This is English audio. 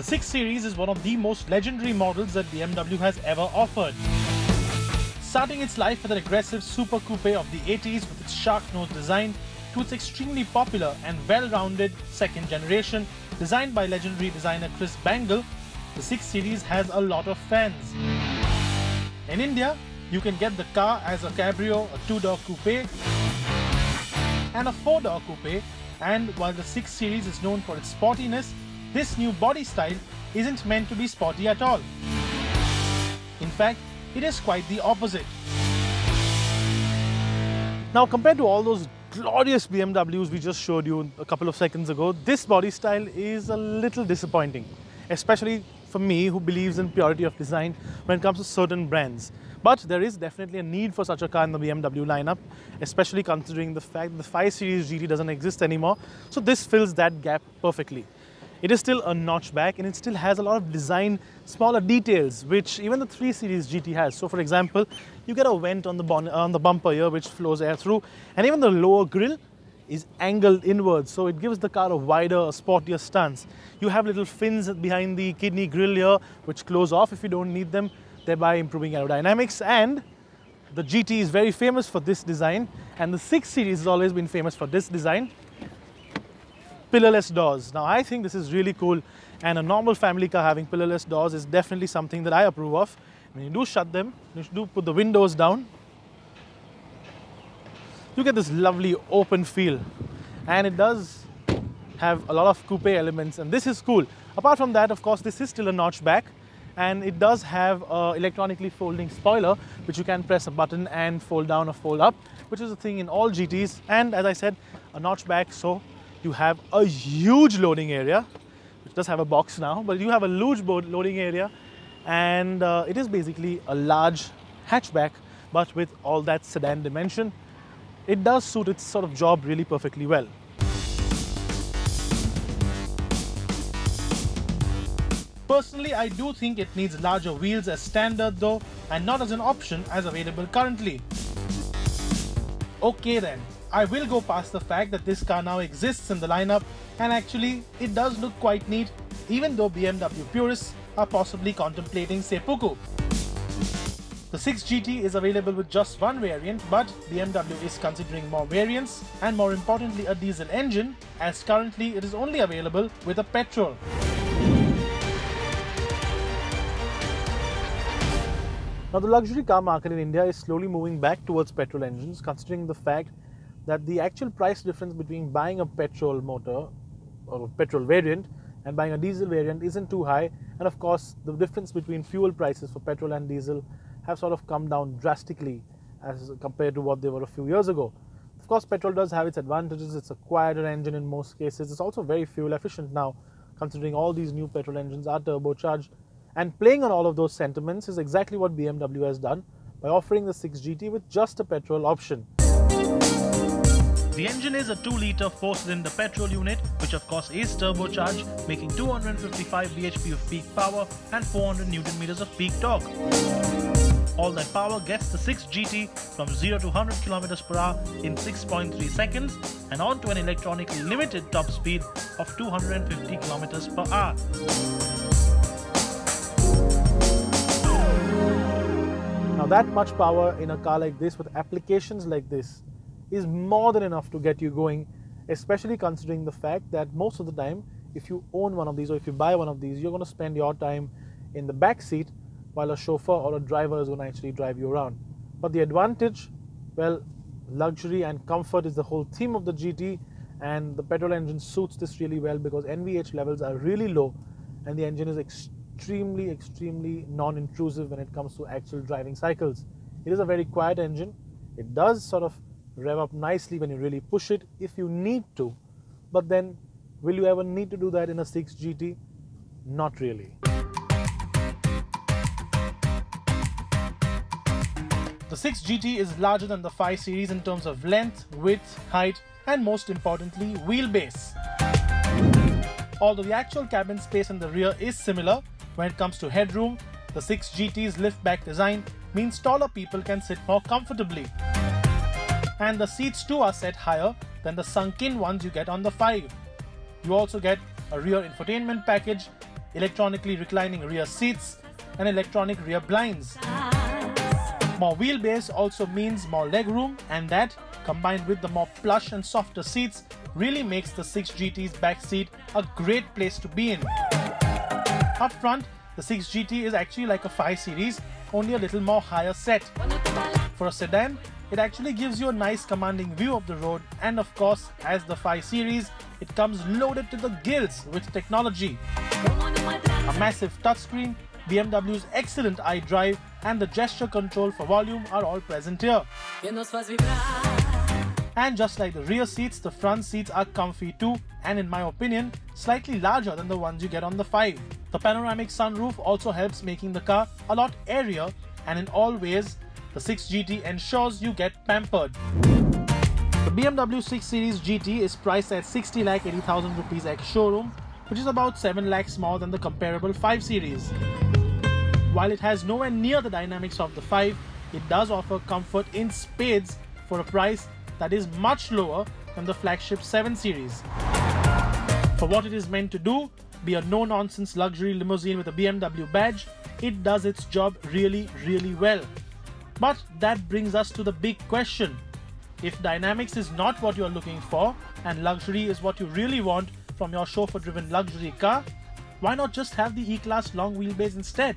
The 6 Series is one of the most legendary models that BMW has ever offered. Starting its life with an aggressive super coupe of the 80s with its shark-nose design, to its extremely popular and well-rounded second generation, designed by legendary designer Chris Bangle, the 6 Series has a lot of fans. In India, you can get the car as a cabrio, a 2-door coupe and a 4-door coupe, and while the 6 Series is known for its sportiness, this new body style isn't meant to be sporty at all. In fact, it is quite the opposite. Now, compared to all those glorious BMWs we just showed you a couple of seconds ago, this body style is a little disappointing, especially for me who believes in purity of design when it comes to certain brands. But there is definitely a need for such a car in the BMW lineup, especially considering the fact that the 5 Series GT doesn't exist anymore, so this fills that gap perfectly. It is still a notch back and it still has a lot of design, smaller details, which even the 3 Series GT has. So for example, you get a vent on the bumper here which flows air through, and even the lower grille is angled inwards, so it gives the car a wider, sportier stance. You have little fins behind the kidney grille here which close off if you don't need them, thereby improving aerodynamics. And the GT is very famous for this design, and the 6 Series has always been famous for this design. Pillarless doors. Now I think this is really cool, and a normal family car having pillarless doors is definitely something that I approve of. When you do shut them, you do put the windows down, you get this lovely open feel, and it does have a lot of coupe elements, and this is cool. Apart from that, of course, this is still a notch back, and it does have an electronically folding spoiler which you can press a button and fold down or fold up, which is a thing in all GTs. And as I said, a notch back, so you have a huge loading area, which does have a box now, but you have a huge loading area, and it is basically a large hatchback, but with all that sedan dimension. It does suit its sort of job really perfectly well. Personally, I do think it needs larger wheels as standard though, and not as an option as available currently. Okay then, I will go past the fact that this car now exists in the lineup, and actually it does look quite neat, even though BMW purists are possibly contemplating seppuku. The 6 GT is available with just one variant, but BMW is considering more variants, and more importantly a diesel engine, as currently it is only available with a petrol. Now the luxury car market in India is slowly moving back towards petrol engines, considering the fact that the actual price difference between buying a petrol motor or a petrol variant and buying a diesel variant isn't too high, and of course the difference between fuel prices for petrol and diesel have sort of come down drastically as compared to what they were a few years ago. Of course, petrol does have its advantages. It's a quieter engine in most cases. It's also very fuel efficient now, considering all these new petrol engines are turbocharged, and playing on all of those sentiments is exactly what BMW has done by offering the 6 GT with just a petrol option. The engine is a 2-litre 4-cylinder petrol unit, which of course is turbocharged, making 255 bhp of peak power and 400 Nm of peak torque. All that power gets the 6 GT from 0 to 100 km/h in 6.3 seconds and onto an electronically limited top speed of 250 km/h. Now that much power in a car like this with applications like this is more than enough to get you going, especially considering the fact that most of the time if you own one of these or if you buy one of these, you're going to spend your time in the back seat while a chauffeur or a driver is going to actually drive you around. But the advantage, well, luxury and comfort is the whole theme of the GT, and the petrol engine suits this really well because NVH levels are really low and the engine is extremely non-intrusive when it comes to actual driving cycles. It is a very quiet engine. It does sort of rev up nicely when you really push it if you need to, but then will you ever need to do that in a 6 GT? Not really. The 6 GT is larger than the 5 Series in terms of length, width, height, and most importantly, wheelbase. Although the actual cabin space in the rear is similar, when it comes to headroom, the 6 GT's lift-back design means taller people can sit more comfortably. And the seats too are set higher than the sunk-in ones you get on the 5. You also get a rear infotainment package electronically reclining rear seats, and electronic rear blinds. More wheelbase also means more legroom, and that, combined with the more plush and softer seats, really makes the 6GT's back seat a great place to be in. Up front, the 6GT is actually like a 5 Series, only a little more higher set. For a sedan, it actually gives you a nice commanding view of the road, and of course, as the 5 Series, it comes loaded to the gills with technology. A massive touchscreen, BMW's excellent iDrive, and the gesture control for volume are all present here. And just like the rear seats, the front seats are comfy too, and in my opinion, slightly larger than the ones you get on the 5. The panoramic sunroof also helps making the car a lot airier, and in all ways, the 6GT ensures you get pampered. The BMW 6 Series GT is priced at 60,80,000 rupees ex-showroom, which is about 7 lakhs more than the comparable 5 Series. While it has nowhere near the dynamics of the 5, it does offer comfort in spades for a price that is much lower than the flagship 7 Series. For what it is meant to do, be a no-nonsense luxury limousine with a BMW badge, it does its job really, really well. But that brings us to the big question. If dynamics is not what you are looking for, and luxury is what you really want from your chauffeur-driven luxury car, why not just have the E-Class Long Wheelbase instead?